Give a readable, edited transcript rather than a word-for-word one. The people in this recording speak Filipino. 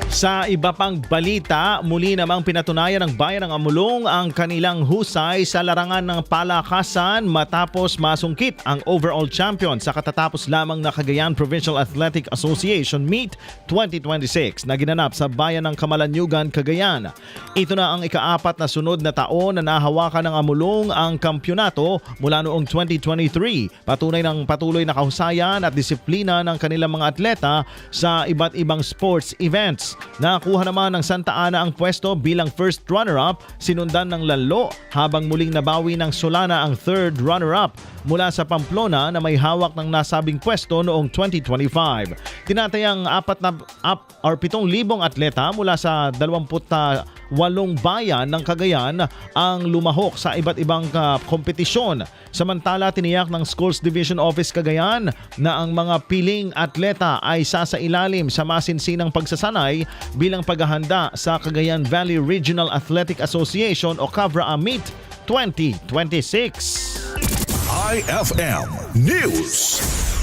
Sa iba pang balita, muli namang pinatunayan ng bayan ng Amulong ang kanilang husay sa larangan ng palakasan matapos masungkit ang overall champion sa katatapos lamang na Cagayan Provincial Athletic Association Meet 2026 na ginanap sa bayan ng Camalaniugan, Cagayan. Ito na ang ikaapat na sunod na taon na nahawakan ng Amulong ang kampyonato mula noong 2023. Patunay ng patuloy na kahusayan at disiplina ng kanilang mga atleta sa iba't ibang sports events. Nakakuha naman ng Santa Ana ang pwesto bilang first runner-up, sinundan ng Lalo habang muling nabawi ng Solana ang third runner-up mula sa Pamplona na may hawak ng nasabing pwesto noong 2025. Tinatayang 7,000 atleta mula sa 28 bayan ng Cagayan ang lumahok sa iba't ibang kompetisyon. Samantala, tiniyak ng Schools Division Office Cagayan na ang mga piling atleta ay sasailalim sa masinsinang pagsasanay bilang paghahanda sa Cagayan Valley Regional Athletic Association o CAVRA Meet 2026. IFM News.